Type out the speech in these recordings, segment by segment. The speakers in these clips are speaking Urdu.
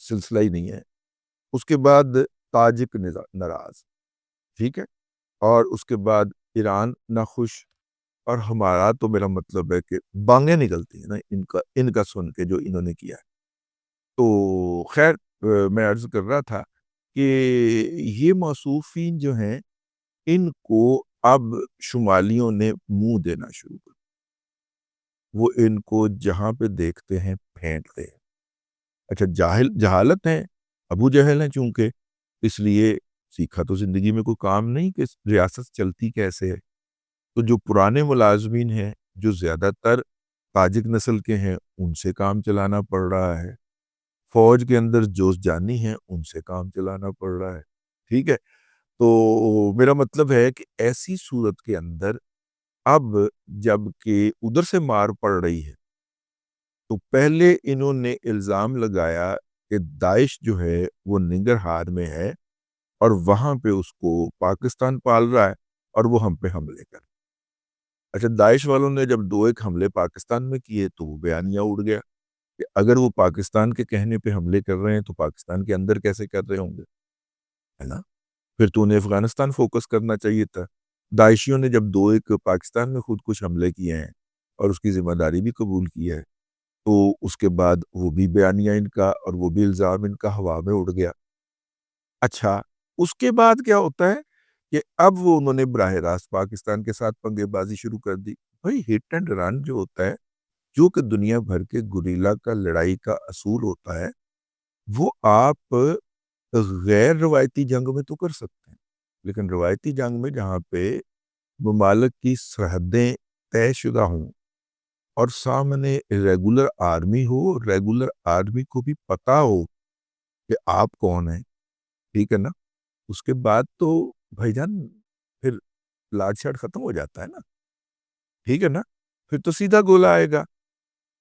سلسلہ ہی نہیں ہے. اس کے بعد تاجک ناراض، ٹھیک ہے، اور اس کے بعد ایران ناخوش. اور ہمارا تو میرا مطلب ہے کہ بانگیں نکلتی ہیں نا ان کا سن کے جو انہوں نے کیا ہے. تو خیر میں عرض کر رہا تھا کہ یہ موصوفین جو ہیں ان کو اب شمالیوں نے منہ دینا شروع کر. وہ ان کو جہاں پہ دیکھتے ہیں پھینٹتے ہیں. اچھا جہالت ہے، ابو جہل ہیں چونکہ، اس لیے سیکھا تو زندگی میں کوئی کام نہیں کہ ریاست چلتی کیسے ہے. تو جو پرانے ملازمین ہیں جو زیادہ تر تاجک نسل کے ہیں ان سے کام چلانا پڑ رہا ہے. فوج کے اندر جو جانی ہیں ان سے کام چلانا پڑ رہا ہے. ٹھیک ہے. تو میرا مطلب ہے کہ ایسی صورت کے اندر اب جب کہ ادھر سے مار پڑ رہی ہے تو پہلے انہوں نے الزام لگایا کہ داعش جو ہے وہ ننگرہار میں ہے اور وہاں پہ اس کو پاکستان پال رہا ہے اور وہ ہم پہ حملے کر. اچھا داعش والوں نے جب 2-1 حملے پاکستان میں کیے تو وہ بیانیہ اڑ گیا کہ اگر وہ پاکستان کے کہنے پہ حملے کر رہے ہیں تو پاکستان کے اندر کیسے کر رہے ہوں گے، ہے نا. پھر تو انہیں افغانستان فوکس کرنا چاہیے تھا. داعشیوں نے جب 2-1 پاکستان میں خود کچھ حملے کیے ہیں اور اس کی ذمہ داری بھی قبول کی ہے تو اس کے بعد وہ بھی بیانیہ ان کا اور وہ بھی الزام ان کا ہوا میں اڑ گیا. اچھا اس کے بعد کیا ہوتا ہے کہ اب وہ انہوں نے براہ راست پاکستان کے ساتھ پنگے بازی شروع کر دی. بھائی ہٹ اینڈ رن جو ہوتا ہے، جو کہ دنیا بھر کے گوریلا کا لڑائی کا اصول ہوتا ہے، وہ آپ غیر روایتی جنگ میں تو کر سکتے ہیں، لیکن روایتی جنگ میں جہاں پہ ممالک کی سرحدیں طے شدہ ہوں اور سامنے ریگولر آرمی ہو، ریگولر آرمی کو بھی پتا ہو کہ آپ کون ہیں، ٹھیک ہے نا، اس کے بعد تو بھائی جان پھر لاٹ شاٹ ختم ہو جاتا ہے نا. ٹھیک ہے نا. پھر تو سیدھا گولا آئے گا،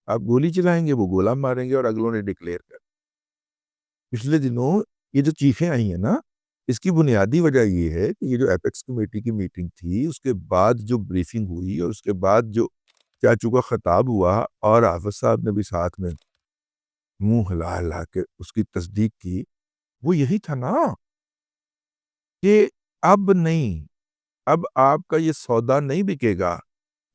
آپ گولی چلائیں گے وہ گولا ماریں گے اور اگلوں نے ڈکلیئر کر. پچھلے دنوں یہ جو چیخیں آئی ہیں نا، اس کی بنیادی وجہ یہ ہے کہ یہ جو ایپیکس کمیٹی کی میٹنگ تھی اس کے بعد جو بریفنگ ہوئی اور اس کے بعد جو چاچو کا خطاب ہوا اور حافظ صاحب نے بھی ساتھ میں منہ ہلا ہلا کے اس کی تصدیق کی، وہ یہی تھا نا کہ اب نہیں، اب آپ کا یہ سودا نہیں بکے گا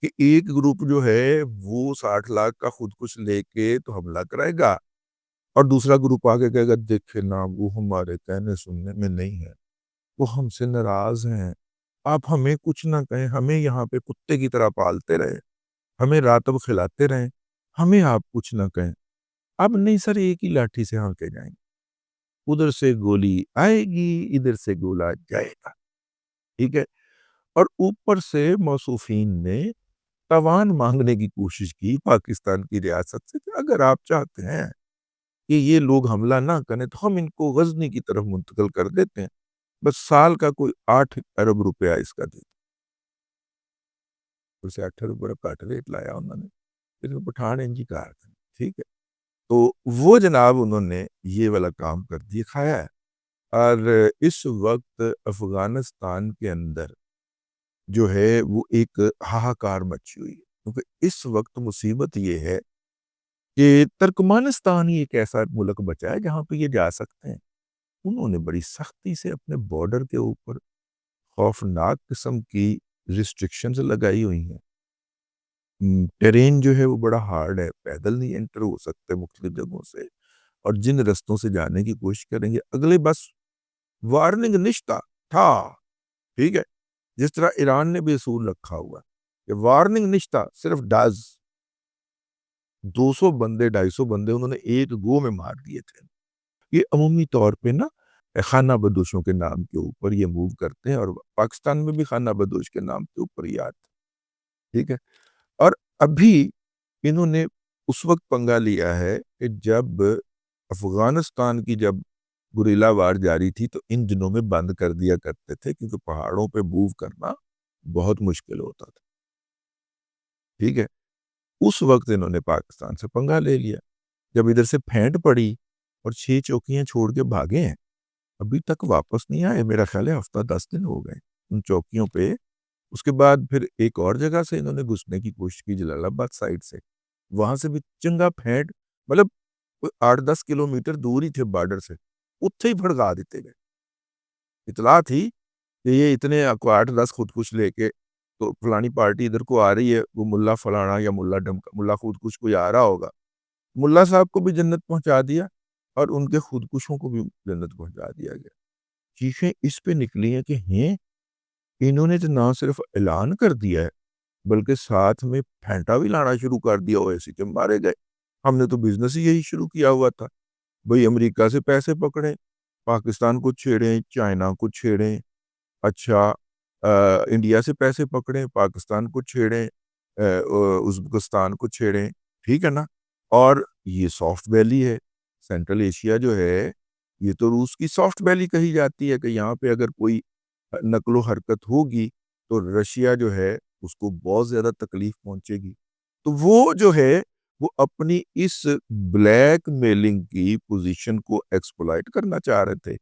کہ ایک گروپ جو ہے وہ 60 لاکھ کا خود کچھ لے کے تو حملہ کرائے گا اور دوسرا گروپ آگے کہے گا دیکھے نا وہ ہمارے کہنے سننے میں نہیں ہے، وہ ہم سے ناراض ہیں، آپ ہمیں کچھ نہ کہیں، ہمیں یہاں پہ کتے کی طرح پالتے رہے، ہمیں راتب کھلاتے رہیں، ہمیں آپ کچھ نہ کہیں. اب نہیں سر، ایک ہی لاٹھی سے ہانکے جائیں گے، ادھر سے گولی آئے گی ادھر سے گولا جائے گا. ٹھیک ہے. اور اوپر سے موصوفین نے توان مانگنے کی کوشش کی پاکستان کی ریاست سے کہ اگر آپ چاہتے ہیں کہ یہ لوگ حملہ نہ کریں تو ہم ان کو غزنی کی طرف منتقل کر دیتے ہیں، بس سال کا کوئی 8 ارب روپیہ اس کا دے. اسے 8 ارب کاٹ ریٹ لایا انہوں نے، پھر پٹھان انجی کہا تھا. ٹھیک ہے. تو وہ جناب انہوں نے یہ والا کام کر دکھایا ہے. اور اس وقت افغانستان کے اندر جو ہے وہ ایک ہاہاکار مچی ہوئی ہے، کیونکہ اس وقت مصیبت یہ ہے کہ ترکمانستان ہی ایک ایسا ملک بچا ہے جہاں پہ یہ جا سکتے ہیں. انہوں نے بڑی سختی سے اپنے بارڈر کے اوپر خوفناک قسم کی ریسٹرکشنز لگائی ہوئی ہیں. ٹرین جو ہے وہ بڑا ہارڈ ہے، پیدل نہیں انٹر ہو سکتے مختلف جگہوں سے، اور جن رستوں سے جانے کی کوشش کریں گے اگلے بس وارننگ نشتہ تھا. ٹھیک ہے. جس طرح ایران نے بھی اصول رکھا ہوا کہ وارننگ نشتہ، صرف 200 بندے 250 بندے انہوں نے ایک گو میں مار دیے تھے. یہ عمومی طور پہ نا خانہ بدوشوں کے نام کے اوپر یہ موو کرتے ہیں، اور پاکستان میں بھی خانہ بدوش کے نام کے اوپر یہ آتے ہیں. ٹھیک ہے. اور ابھی انہوں نے اس وقت پنگا لیا ہے کہ جب افغانستان کی جب گوریلا وار جاری تھی تو ان دنوں میں بند کر دیا کرتے تھے کیونکہ پہاڑوں پہ موو کرنا بہت مشکل ہوتا تھا. ٹھیک ہے. اس وقت انہوں نے پاکستان سے پنگا لے لیا. جب ادھر سے پھینٹ پڑی اور 6 چوکیاں چھوڑ کے بھاگے ہیں، ابھی تک واپس نہیں آئے. میرا خیال ہے ہفتہ 10 دن ہو گئے ان چوکیوں پہ. اس کے بعد پھر ایک اور جگہ سے انہوں نے گھسنے کی کوشش کی، جلال آباد سائڈ سے، وہاں سے بھی چنگا پھینٹ، مطلب کوئی 8-10 کلومیٹر دور ہی تھے بارڈر سے، اتھے ہی بھڑکا دیتے گئے۔ اطلاع تھی کہ یہ اتنے 8-10 خودکش لے کے تو فلانی پارٹی ادھر کو آ رہی ہے، وہ ملا فلانا یا ملا ڈمکا ملا خودکش کوئی آ رہا ہوگا، ملا صاحب کو بھی جنت پہنچا دیا اور ان کے خودکشوں کو بھی جنت پہنچا دیا گیا۔ چیخیں اس پہ نکلی ہیں کہ انہوں نے تو نہ صرف اعلان کر دیا ہے بلکہ ساتھ میں پھینٹا بھی لانا شروع کر دیا، اویسی کے مارے گئے۔ ہم نے تو بزنس ہی یہی شروع کیا ہوا تھا، بھئی امریکہ سے پیسے پکڑیں، پاکستان کو چھیڑیں، چائنا کو چھیڑیں، اچھا انڈیا سے پیسے پکڑیں، پاکستان کو چھیڑیں، ازبکستان کو چھیڑیں، ٹھیک ہے نا۔ اور یہ سافٹ ویلی ہے، سینٹرل ایشیا جو ہے یہ تو روس کی سافٹ ویلی کہی جاتی ہے کہ یہاں پہ اگر کوئی نقل و حرکت ہوگی تو رشیا جو ہے اس کو بہت زیادہ تکلیف پہنچے گی۔ تو وہ جو ہے وہ اپنی اس بلیک میلنگ کی پوزیشن کو ایکسپلائٹ کرنا چاہ رہے تھے،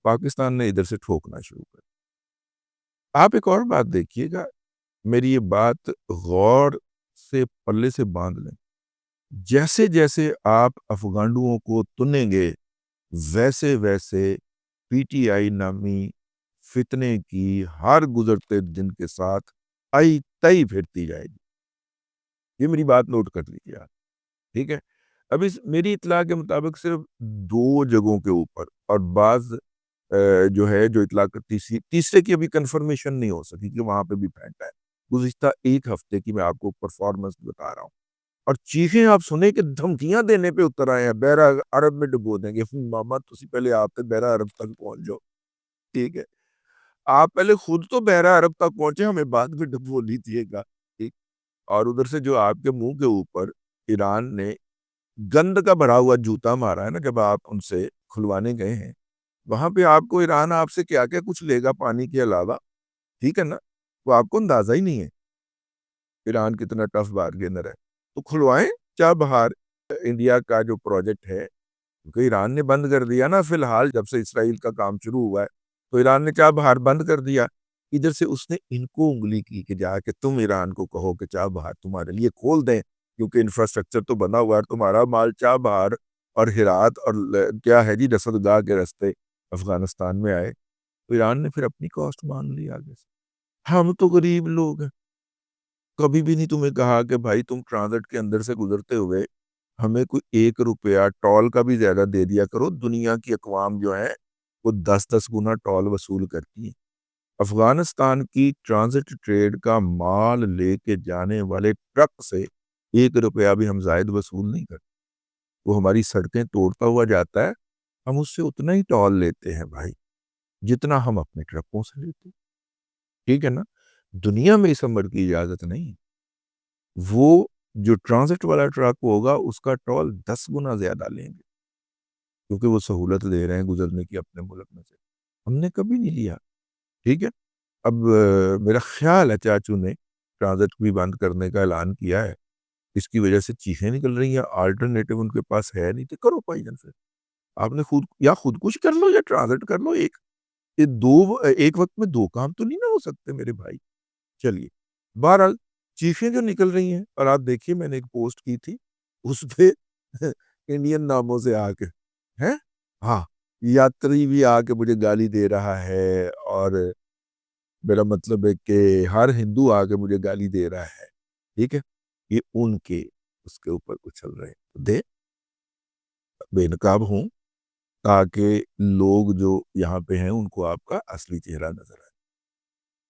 پاکستان نے ادھر سے ٹھوکنا شروع کر۔ آپ ایک اور بات دیکھیے گا، میری یہ بات غور سے پلے سے باندھ لیں، جیسے جیسے آپ افغانوں کو تنیں گے ویسے ویسے پی ٹی آئی نامی فتنے کی ہر گزرتے دن کے ساتھ آئی تئی پھرتی جائے گی۔ یہ میری بات نوٹ کر لیجیے آپ، ٹھیک ہے۔ اب میری اطلاع کے مطابق صرف 2 جگہوں کے اوپر اور بعض جو ہے جو اطلاع تیسرے کی ابھی کنفرمیشن نہیں ہو سکی کہ وہاں پہ بھی پھینٹا ہے۔ گزشتہ 1 ہفتے کی میں آپ کو پرفارمنس بتا رہا ہوں، اور چیخیں آپ سنیں کہ دھمکیاں دینے پہ اتر آئے ہیں، بحرہ عرب میں ڈبو دیں گے۔ ماما تسی پہلے آپ تے بحرہ عرب تک پہنچ جاؤ، ٹھیک ہے۔ آپ پہلے خود تو بحرہ عرب تک پہنچے، ہمیں بعد میں ڈبو لیجیے گا، ٹھیک۔ اور ادھر سے جو آپ کے منہ کے اوپر ایران نے گند کا بھرا ہوا جوتا مارا ہے نا، جب آپ ان سے کھلوانے گئے ہیں، وہاں پہ آپ کو ایران آپ سے کیا کیا کچھ لے گا پانی کے علاوہ، ٹھیک ہے نا، وہ آپ کو اندازہ ہی نہیں ہے ایران کتنا ٹف بارگینر ہے۔ تو کھلوائیں چاہ بہار۔ انڈیا کا جو پروجیکٹ ہے کیونکہ ایران نے بند کر دیا نا، فی الحال جب سے اسرائیل کا کام شروع ہوا ہے تو ایران نے چاہ بہار بند کر دیا، ادھر سے اس نے ان کو انگلی کی کہ جا کے تم ایران کو کہو کہ چاہ بہار تمہارے لیے کھول دیں، کیونکہ انفراسٹرکچر تو بنا ہوا ہے، تمہارا مال چاہ بہار اور ہرات اور کیا ہے جی رسد گاہ کے رستے افغانستان میں آئے، تو ایران نے پھر اپنی کاسٹ مان لی آگے سے۔ ہم تو غریب لوگ ہیں، کبھی بھی نہیں تمہیں کہا کہ بھائی تم ٹرانزٹ کے اندر سے گزرتے ہوئے ہمیں کوئی 1 روپیہ ٹول کا بھی زیادہ دے دیا کرو۔ دنیا کی اقوام جو ہیں وہ 10-10 گنا ٹول وصول کرتی ہیں۔ افغانستان کی ٹرانزٹ ٹریڈ کا مال لے کے جانے والے ٹرک سے 1 روپیہ بھی ہم زائد وصول نہیں کرتے، وہ ہماری سڑکیں توڑتا ہوا جاتا ہے، ہم اس سے اتنا ہی ٹول لیتے ہیں بھائی جتنا ہم اپنے ٹرکوں سے لیتے ہیں، ٹھیک ہے نا۔ دنیا میں اس امر کی اجازت نہیں، وہ جو ٹرانزٹ والا ٹرک ہوگا اس کا ٹول 10 گنا زیادہ لیں گے کیونکہ وہ سہولت دے رہے ہیں گزرنے کی اپنے ملک میں سے، ہم نے کبھی نہیں لیا، ٹھیک ہے۔ اب میرا خیال ہے چاچو نے ٹرانزٹ بھی بند کرنے کا اعلان کیا ہے، اس کی وجہ سے چیخیں نکل رہی ہیں، آلٹرنیٹو ان کے پاس ہے نہیں، تو کرو بھائی جان، پھر آپ نے خودکش کر لو یا ٹرانزٹ کر لو، ایک وقت میں 2 کام تو نہیں نہ ہو سکتے میرے بھائی۔ چلیے، بہرحال چیخیں جو نکل رہی ہیں، اور آپ دیکھیے میں نے ایک پوسٹ کی تھی اس پہ انڈین ناموں سے آ کے ہیں، ہاں، یاتری بھی آ کے مجھے گالی دے رہا ہے، اور میرا مطلب ہے کہ ہر ہندو آ کے مجھے گالی دے رہا ہے، ٹھیک ہے، یہ ان کے اس کے اوپر اچھل رہے ہیں، دے بے نقاب ہوں تاکہ لوگ جو یہاں پہ ہیں ان کو آپ کا اصلی چہرہ نظر آئے۔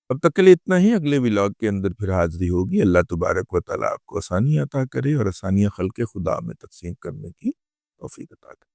اب تک کے لیے اتنا ہی، اگلے ولاگ کے اندر پھر حاضری ہوگی۔ اللہ تبارک و تعالیٰ آپ کو آسانی عطا کرے اور آسانیاں خلق خدا میں تقسیم کرنے کی توفیق عطا کرے۔